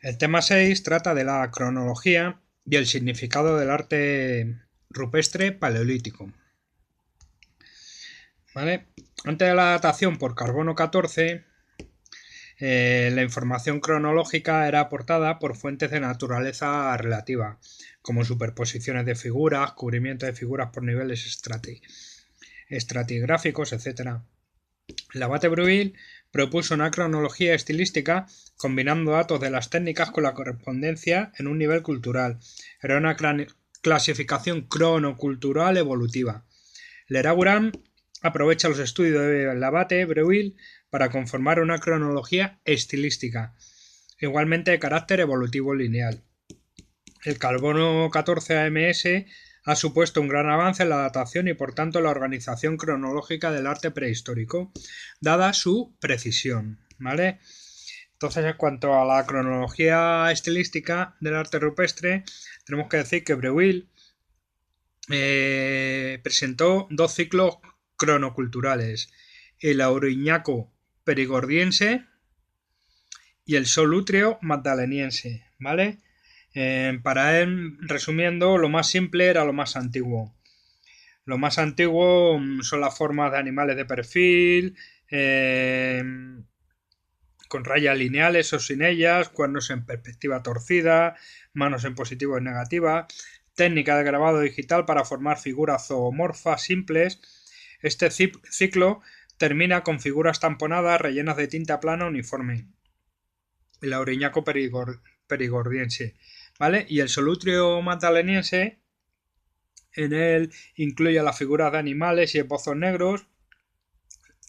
El tema 6 trata de la cronología y el significado del arte rupestre paleolítico. ¿Vale? Antes de la datación por carbono 14, la información cronológica era aportada por fuentes de naturaleza relativa, como superposiciones de figuras, cubrimiento de figuras por niveles estratigráficos, etc. Lavater-Breuil propuso una cronología estilística combinando datos de las técnicas con la correspondencia en un nivel cultural. Era una clasificación cronocultural evolutiva. Leraguram aprovecha los estudios de Lavater-Breuil para conformar una cronología estilística, igualmente de carácter evolutivo lineal. El carbono 14 AMS ha supuesto un gran avance en la datación y por tanto la organización cronológica del arte prehistórico, dada su precisión, ¿vale? Entonces, en cuanto a la cronología estilística del arte rupestre, tenemos que decir que Breuil presentó dos ciclos cronoculturales, el auriñaco perigordiense y el solútreo magdaleniense, ¿vale? Para él, resumiendo, lo más simple era lo más antiguo. Lo más antiguo son las formas de animales de perfil, con rayas lineales o sin ellas, cuernos en perspectiva torcida, manos en positivo y negativa, técnica de grabado digital para formar figuras zoomorfas simples. Este ciclo termina con figuras tamponadas rellenas de tinta plana uniforme. El auriñaco perigordiense, ¿vale? Y el solutrio magdaleniense, en él incluye las figuras de animales y esbozos negros.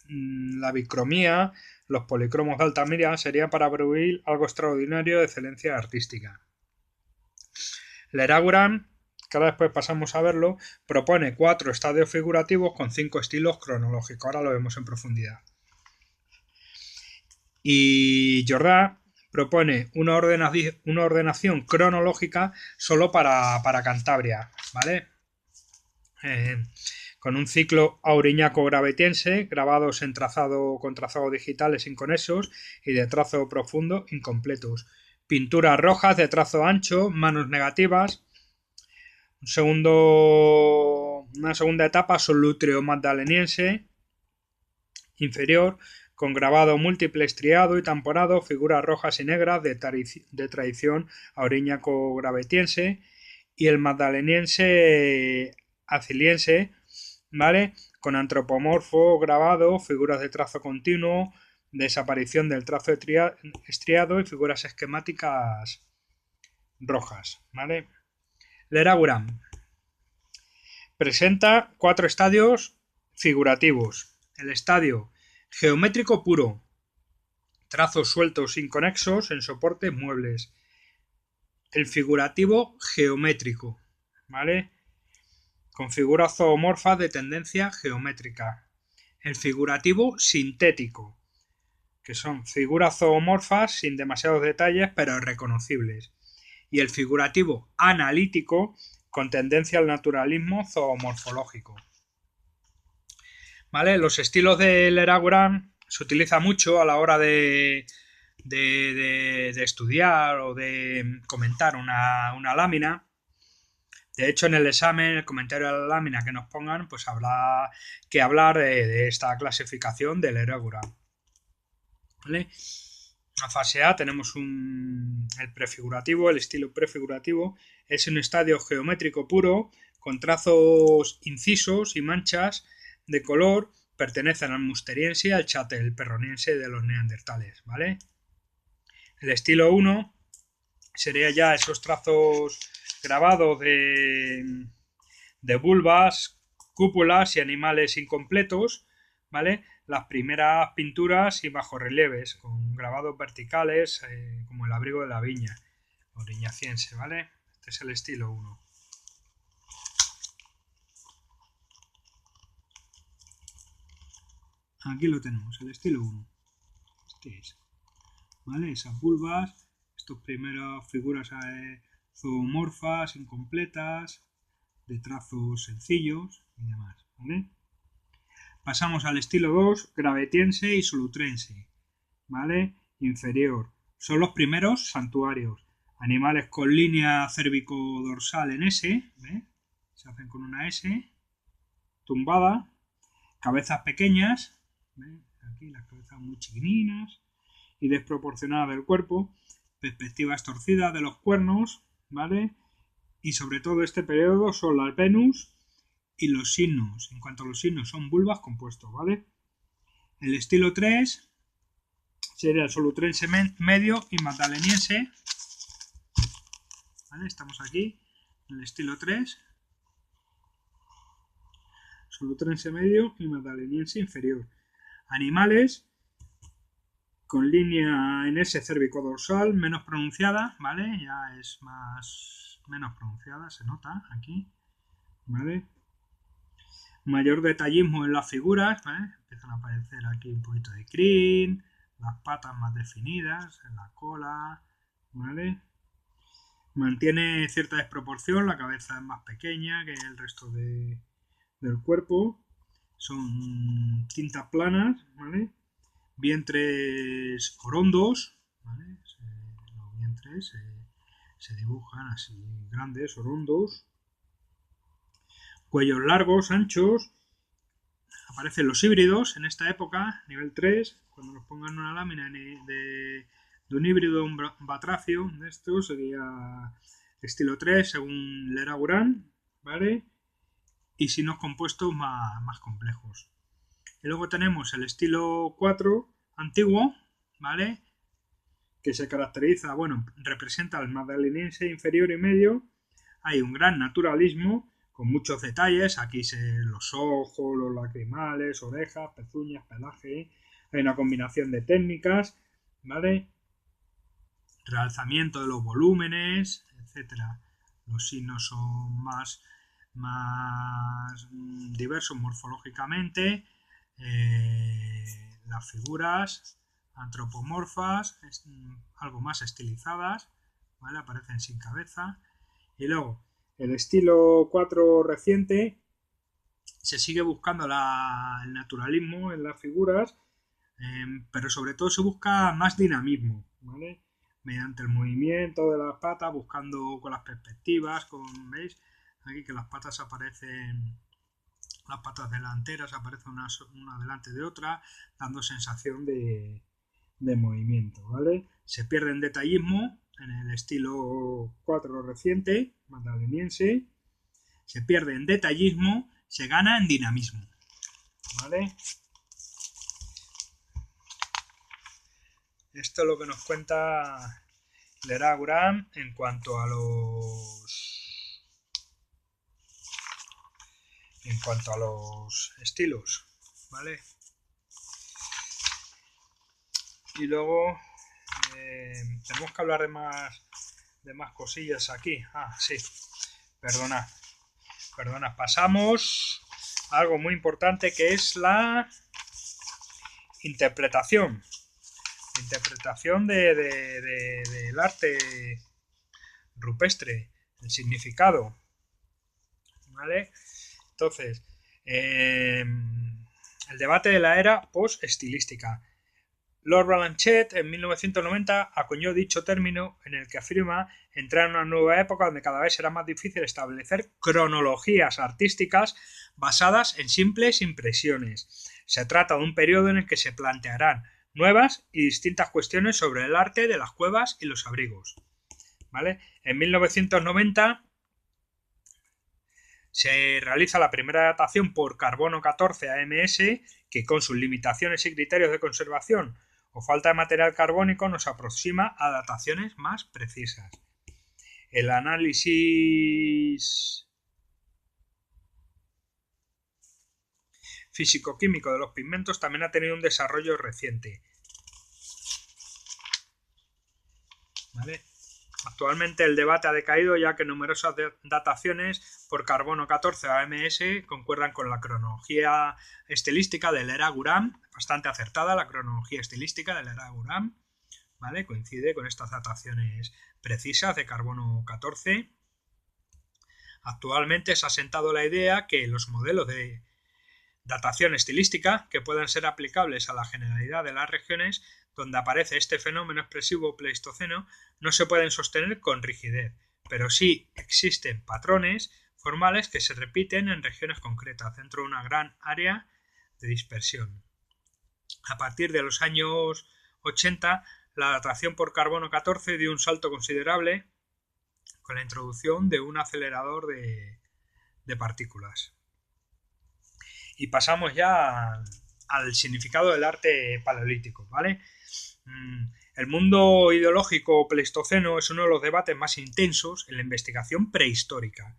La bicromía, los policromos de Altamira serían para Breuil algo extraordinario de excelencia artística. Leraguram, que ahora después pasamos a verlo, propone 4 estadios figurativos con 5 estilos cronológicos. Ahora lo vemos en profundidad. Y Jordat propone una ordenación cronológica solo para Cantabria, ¿vale? Con un ciclo auriñaco-gravetiense, grabados en trazado con trazados digitales inconexos y de trazo profundo incompletos. Pinturas rojas de trazo ancho, manos negativas. Una segunda etapa, solútreo magdaleniense inferior, con grabado múltiple estriado y tamponado, figuras rojas y negras de tradición auriñaco-gravetiense, y el magdaleniense aciliense, ¿vale? Con antropomorfo grabado, figuras de trazo continuo, desaparición del trazo estriado y figuras esquemáticas rojas, ¿vale? Leraguram presenta 4 estadios figurativos. El estadio geométrico puro, trazos sueltos inconexos en soportes muebles. El figurativo geométrico, ¿vale? Con figuras zoomorfas de tendencia geométrica. El figurativo sintético, que son figuras zoomorfas sin demasiados detalles pero reconocibles. Y el figurativo analítico, con tendencia al naturalismo zoomorfológico. ¿Vale? Los estilos de Leraguram se utiliza mucho a la hora de estudiar o de comentar una lámina. De hecho, en el examen, el comentario de la lámina que nos pongan, pues habrá que hablar de esta clasificación del Leraguram. ¿Vale? En la fase A tenemos el prefigurativo, el estilo prefigurativo. Es un estadio geométrico puro, con trazos incisos y manchas de color. Pertenecen al musteriense y al chatelperroniense de los neandertales, ¿vale? El estilo 1 sería ya esos trazos grabados de vulvas, cúpulas y animales incompletos, ¿vale? Las primeras pinturas y bajorrelieves con grabados verticales, como el abrigo de la viña oriñaciense, ¿vale? Este es el estilo 1. Aquí lo tenemos, el estilo 1. Este es, ¿vale? Esas vulvas, estas primeras figuras zoomorfas, incompletas, de trazos sencillos y demás, ¿vale? Pasamos al estilo 2, gravetiense y solutrense, ¿vale? Inferior, son los primeros santuarios. Animales con línea cérvico-dorsal en S, ¿ves? Se hacen con una S, tumbada, cabezas pequeñas, ¿ves? Aquí las cabezas muy chiquininas y desproporcionadas del cuerpo, perspectivas torcidas de los cuernos, ¿vale? Y sobre todo este periodo son las Venus y los signos. En cuanto a los signos, son vulvas compuestos, ¿vale? El estilo 3 sería el solutrense medio y magdaleniense, ¿vale? Estamos aquí en el estilo 3, solutrense medio y magdaleniense inferior. Animales con línea en S cérvico-dorsal menos pronunciada, ¿vale? Ya es menos pronunciada, se nota aquí, ¿vale? Mayor detallismo en las figuras, ¿vale? Empiezan a aparecer aquí un poquito de crin, las patas más definidas, en la cola, ¿vale? Mantiene cierta desproporción, la cabeza es más pequeña que el resto del cuerpo, son tintas planas, ¿vale? Vientres orondos, ¿vale? Los vientres se dibujan así grandes, orondos. Cuellos largos, anchos. Aparecen los híbridos en esta época, nivel 3. Cuando nos pongan una lámina de un híbrido, un batracio, de esto sería estilo 3 según Leraguran, ¿vale? Y signos compuestos más complejos. Y luego tenemos el estilo 4 antiguo, ¿vale? Que se caracteriza, bueno, representa el magdaleniense inferior y medio. Hay un gran naturalismo con muchos detalles. Aquí los ojos, los lacrimales, orejas, pezuñas, pelaje. Hay una combinación de técnicas, ¿vale? Realzamiento de los volúmenes, etcétera. Los signos son más diversos morfológicamente. Las figuras antropomorfas, algo más estilizadas, ¿vale? Aparecen sin cabeza. Y luego el estilo 4 reciente se sigue buscando el naturalismo en las figuras, pero sobre todo se busca más dinamismo, ¿vale? Mediante el movimiento de las patas, buscando con las perspectivas, ¿veis? Aquí que las patas aparecen, las patas delanteras aparecen una delante de otra, dando sensación de movimiento, ¿vale? Se pierde en detallismo en el estilo 4 reciente, magdaleniense, se pierde en detallismo, se gana en dinamismo, ¿vale? Esto es lo que nos cuenta Leraguran en cuanto a los estilos, ¿vale? Y luego tenemos que hablar de más cosillas aquí. Ah, sí, perdona, pasamos a algo muy importante que es la interpretación del arte rupestre, el significado, ¿vale? Entonces, el debate de la era post-estilística. Lord Blanchet en 1990 acuñó dicho término en el que afirma entrar en una nueva época donde cada vez será más difícil establecer cronologías artísticas basadas en simples impresiones. Se trata de un periodo en el que se plantearán nuevas y distintas cuestiones sobre el arte de las cuevas y los abrigos, ¿vale? En 1990 se realiza la primera datación por carbono 14 AMS que con sus limitaciones y criterios de conservación o falta de material carbónico nos aproxima a dataciones más precisas. El análisis físico-químico de los pigmentos también ha tenido un desarrollo reciente, ¿vale? Actualmente el debate ha decaído ya que numerosas dataciones por carbono 14 AMS concuerdan con la cronología estilística de Leraguran, bastante acertada la cronología estilística de Leraguran, ¿vale? Coincide con estas dataciones precisas de carbono 14. Actualmente se ha asentado la idea que los modelos de Datación estilística, que pueden ser aplicables a la generalidad de las regiones donde aparece este fenómeno expresivo pleistoceno, no se pueden sostener con rigidez, pero sí existen patrones formales que se repiten en regiones concretas dentro de una gran área de dispersión. A partir de los años 80, la datación por carbono 14 dio un salto considerable con la introducción de un acelerador de partículas. Y pasamos ya al significado del arte paleolítico, ¿vale? El mundo ideológico pleistoceno es uno de los debates más intensos en la investigación prehistórica.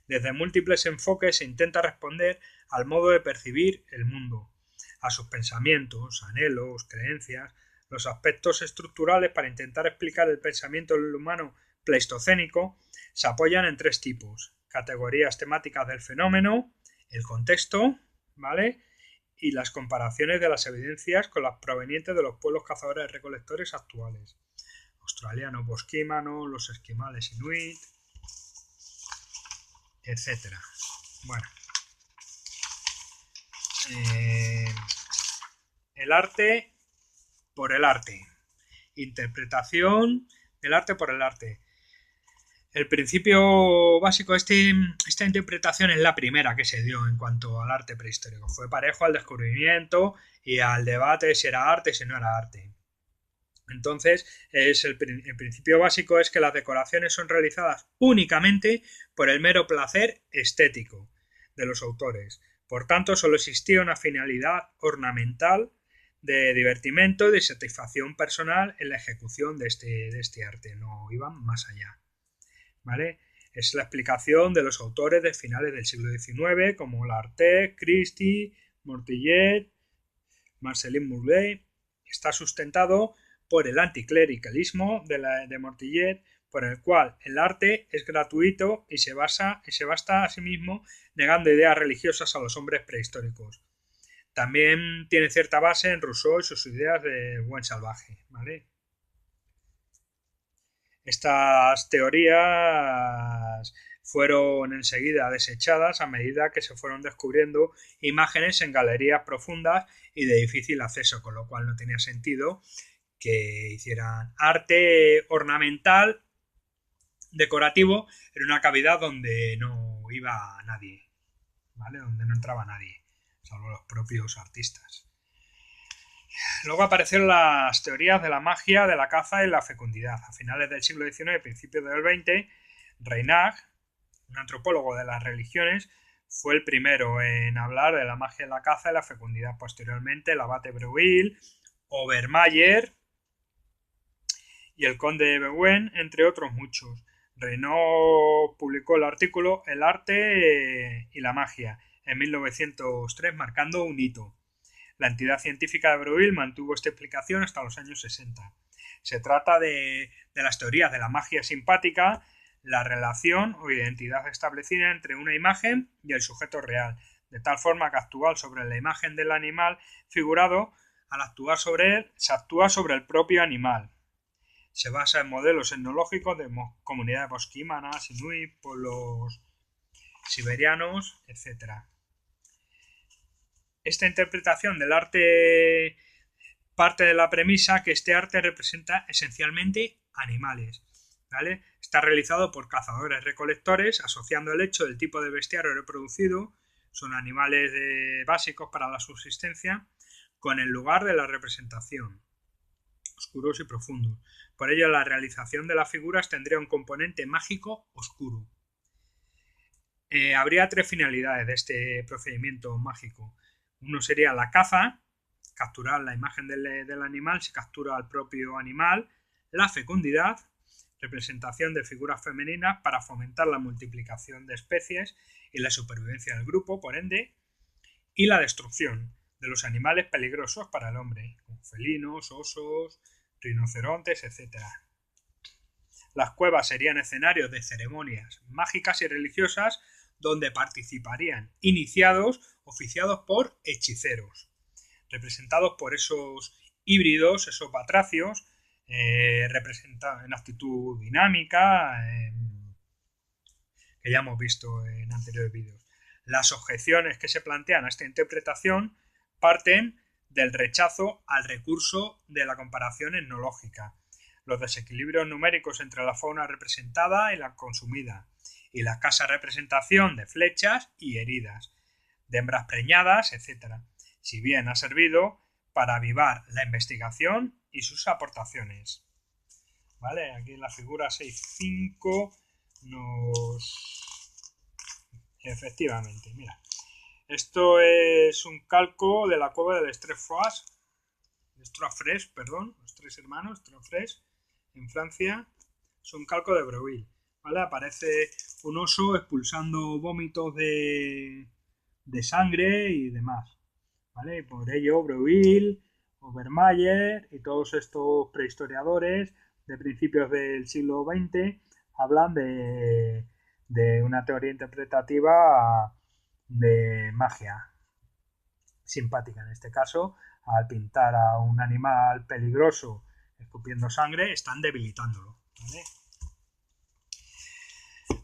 Desde múltiples enfoques se intenta responder al modo de percibir el mundo, a sus pensamientos, anhelos, creencias, los aspectos estructurales para intentar explicar el pensamiento del humano pleistocénico se apoyan en tres tipos: categorías temáticas del fenómeno, el contexto, ¿vale?, y las comparaciones de las evidencias con las provenientes de los pueblos cazadores recolectores actuales: australianos bosquímanos, los esquimales inuit, etc. Bueno, el arte por el arte, interpretación del arte por el arte. El principio básico, esta interpretación es la primera que se dio en cuanto al arte prehistórico. Fue parejo al descubrimiento y al debate de si era arte y si no era arte. Entonces, el principio básico es que las decoraciones son realizadas únicamente por el mero placer estético de los autores. Por tanto, solo existía una finalidad ornamental de divertimento y de satisfacción personal en la ejecución de este arte. No iban más allá, ¿vale? Es la explicación de los autores de finales del siglo XIX, como L'Artec, Christie, Mortillet, Marcelin Murray. Está sustentado por el anticlericalismo de Mortillet, por el cual el arte es gratuito y se basta a sí mismo negando ideas religiosas a los hombres prehistóricos. También tiene cierta base en Rousseau y sus ideas de buen salvaje, ¿vale? Estas teorías fueron enseguida desechadas a medida que se fueron descubriendo imágenes en galerías profundas y de difícil acceso, con lo cual no tenía sentido que hicieran arte ornamental decorativo en una cavidad donde no iba nadie, ¿vale? Donde no entraba nadie, salvo los propios artistas. Luego aparecieron las teorías de la magia, de la caza y la fecundidad. A finales del siglo XIX y principios del XX, Reinach, un antropólogo de las religiones, fue el primero en hablar de la magia de la caza y la fecundidad. Posteriormente, el abate Breuil, Obermayer y el conde de Beuven, entre otros muchos. Reynaud publicó el artículo El arte y la magia en 1903, marcando un hito. La entidad científica de Breuil mantuvo esta explicación hasta los años 60. Se trata de las teorías de la magia simpática, la relación o identidad establecida entre una imagen y el sujeto real, de tal forma que actúa sobre la imagen del animal figurado, al actuar sobre él, se actúa sobre el propio animal. Se basa en modelos etnológicos de comunidades bosquímanas, inuit, pueblos siberianos, etc. Esta interpretación del arte parte de la premisa que este arte representa esencialmente animales, ¿vale? Está realizado por cazadores recolectores, asociando el hecho del tipo de bestiario reproducido, son animales básicos para la subsistencia, con el lugar de la representación, oscuros y profundos. Por ello, la realización de las figuras tendría un componente mágico oscuro. Habría tres finalidades de este procedimiento mágico. Uno sería la caza, capturar la imagen del animal, se captura al propio animal. La fecundidad, representación de figuras femeninas para fomentar la multiplicación de especies y la supervivencia del grupo, por ende. Y la destrucción de los animales peligrosos para el hombre, como felinos, osos, rinocerontes, etc. Las cuevas serían escenarios de ceremonias mágicas y religiosas donde participarían iniciados oficiados por hechiceros, representados por esos híbridos, esos batracios, representados en actitud dinámica, que ya hemos visto en anteriores vídeos. Las objeciones que se plantean a esta interpretación parten del rechazo al recurso de la comparación etnológica, los desequilibrios numéricos entre la fauna representada y la consumida, y la escasa representación de flechas y heridas, de hembras preñadas, etc., si bien ha servido para avivar la investigación y sus aportaciones. ¿Vale? Aquí en la figura 6.5 Efectivamente, mira. Esto es un calco de la cueva de Strafres, perdón, los tres hermanos, Strafres, en Francia. Es un calco de Breuil, ¿vale? Aparece un oso expulsando vómitos de sangre y demás, ¿vale? Y por ello Breuil, Obermayer y todos estos prehistoriadores de principios del siglo XX hablan de una teoría interpretativa de magia simpática. En este caso, al pintar a un animal peligroso escupiendo sangre, están debilitándolo, ¿vale?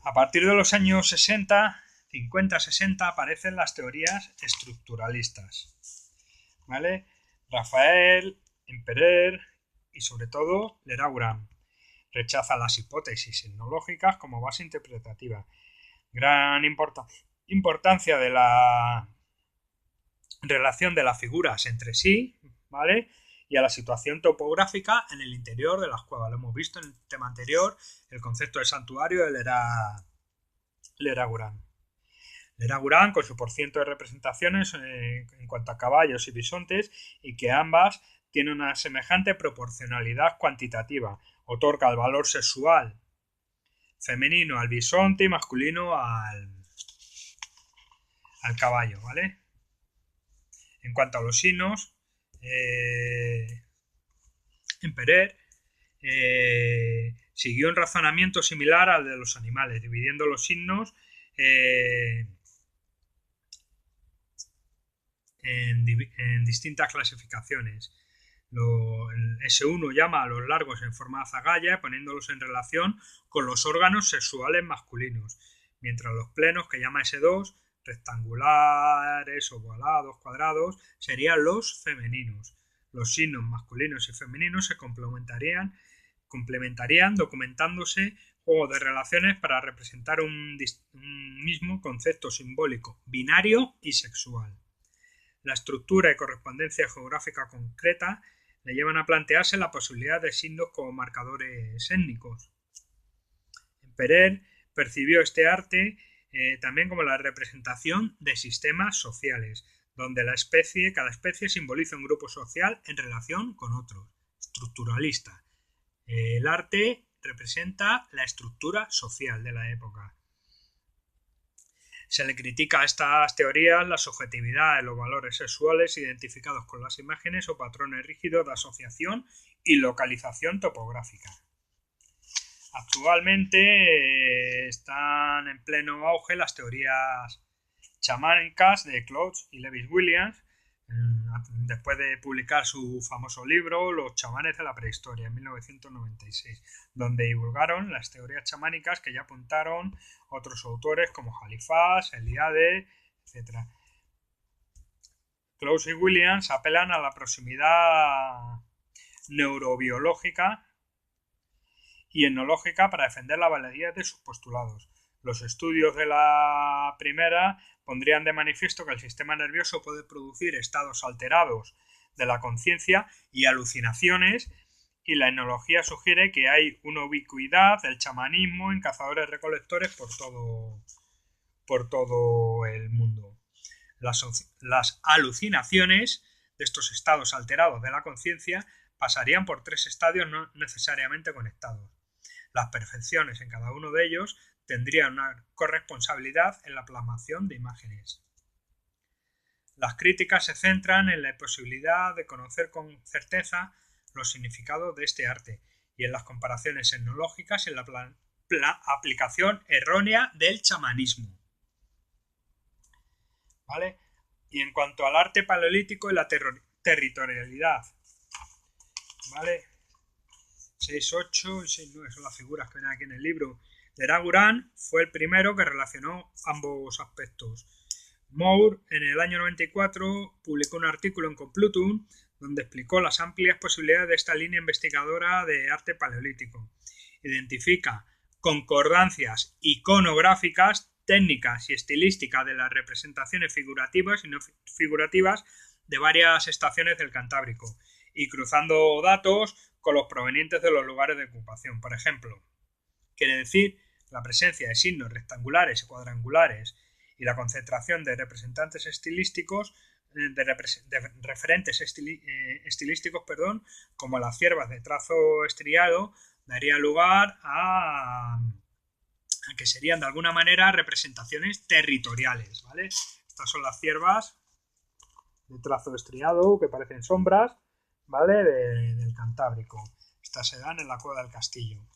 A partir de los años 50-60 aparecen las teorías estructuralistas, ¿vale? Raphael, Imperer y sobre todo Leragurán rechaza las hipótesis etnológicas como base interpretativa. Gran importancia de la relación de las figuras entre sí, ¿vale? Y a la situación topográfica en el interior de las cuevas. Lo hemos visto en el tema anterior, el concepto de santuario del Leragurán. Leragurán con su porciento de representaciones en cuanto a caballos y bisontes, y que ambas tienen una semejante proporcionalidad cuantitativa. Otorga el valor sexual femenino al bisonte y masculino al caballo, ¿vale? En cuanto a los signos, Imperer siguió un razonamiento similar al de los animales, dividiendo los signos en distintas clasificaciones. El S1 llama a los largos en forma de azagaya, poniéndolos en relación con los órganos sexuales masculinos, mientras los plenos, que llama S2, rectangulares, ovalados, cuadrados, serían los femeninos. Los signos masculinos y femeninos se complementarían documentándose juegos de relaciones para representar un mismo concepto simbólico, binario y sexual. La estructura y correspondencia geográfica concreta le llevan a plantearse la posibilidad de signos como marcadores étnicos. Imperer percibió este arte también como la representación de sistemas sociales, donde cada especie simboliza un grupo social en relación con otros. Estructuralista. El arte representa la estructura social de la época. Se le critica a estas teorías la subjetividad de los valores sexuales identificados con las imágenes o patrones rígidos de asociación y localización topográfica. Actualmente están en pleno auge las teorías chamánicas de Claude y Lewis Williams, después de publicar su famoso libro Los chamanes de la prehistoria en 1996, donde divulgaron las teorías chamánicas que ya apuntaron otros autores como Jalifás, Eliade, etc. Claude y Williams apelan a la proximidad neurobiológica y etnológica para defender la validez de sus postulados. Los estudios de la primera pondrían de manifiesto que el sistema nervioso puede producir estados alterados de la conciencia y alucinaciones, y la etnología sugiere que hay una ubicuidad del chamanismo en cazadores-recolectores por todo el mundo. Las alucinaciones de estos estados alterados de la conciencia pasarían por tres estadios no necesariamente conectados. Las percepciones en cada uno de ellos tendrían una corresponsabilidad en la plasmación de imágenes. Las críticas se centran en la posibilidad de conocer con certeza los significados de este arte y en las comparaciones etnológicas y en la aplicación errónea del chamanismo. ¿Vale? Y en cuanto al arte paleolítico y la territorialidad, ¿vale? 6, 8 y 6, 9 son las figuras que ven aquí en el libro. Leragurán fue el primero que relacionó ambos aspectos. Moore, en el año 94, publicó un artículo en Complutum donde explicó las amplias posibilidades de esta línea investigadora de arte paleolítico. Identifica concordancias iconográficas, técnicas y estilísticas de las representaciones figurativas y no figurativas de varias estaciones del Cantábrico y cruzando datos con los provenientes de los lugares de ocupación. Por ejemplo, quiere decir la presencia de signos rectangulares y cuadrangulares y la concentración de representantes estilísticos de referentes estilísticos, como las ciervas de trazo estriado, daría lugar a que serían de alguna manera representaciones territoriales, ¿vale? Estas son las ciervas de trazo estriado que parecen sombras, ¿vale? Del Cantábrico. Estas se dan en la cueva del castillo.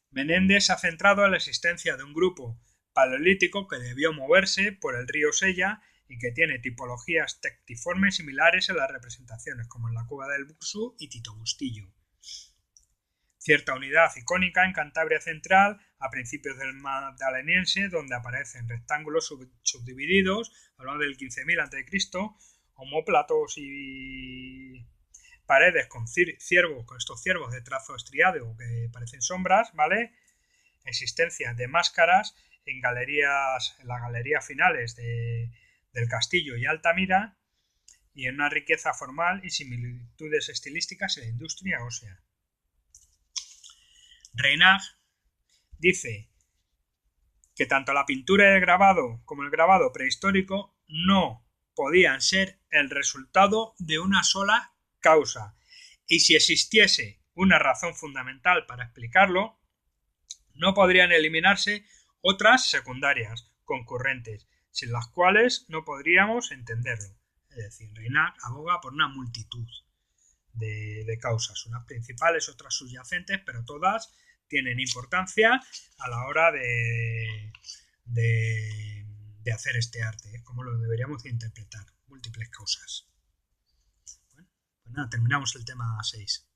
Menéndez ha centrado en la existencia de un grupo paleolítico que debió moverse por el río Sella y que tiene tipologías tectiformes similares en las representaciones, como en la cueva del Buxu y Tito Bustillo. Cierta unidad icónica en Cantabria Central a principios del Magdaleniense, donde aparecen rectángulos subdivididos, hablando del 15.000 a.C., omóplatos y paredes con ciervos, con estos ciervos de trazo estriado que parecen sombras, ¿vale? Existencia de máscaras en galerías, en las galerías finales del Castillo y Altamira, y en una riqueza formal y similitudes estilísticas en la industria ósea. Reinach dice que tanto la pintura y el grabado como el grabado prehistórico no podían ser el resultado de una sola causa, y si existiese una razón fundamental para explicarlo, no podrían eliminarse otras secundarias, concurrentes, sin las cuales no podríamos entenderlo. Es decir, Reinach aboga por una multitud de causas, unas principales, otras subyacentes, pero todas tienen importancia a la hora de hacer este arte, es como lo deberíamos interpretar, múltiples causas. Bueno, pues nada, terminamos el tema 6.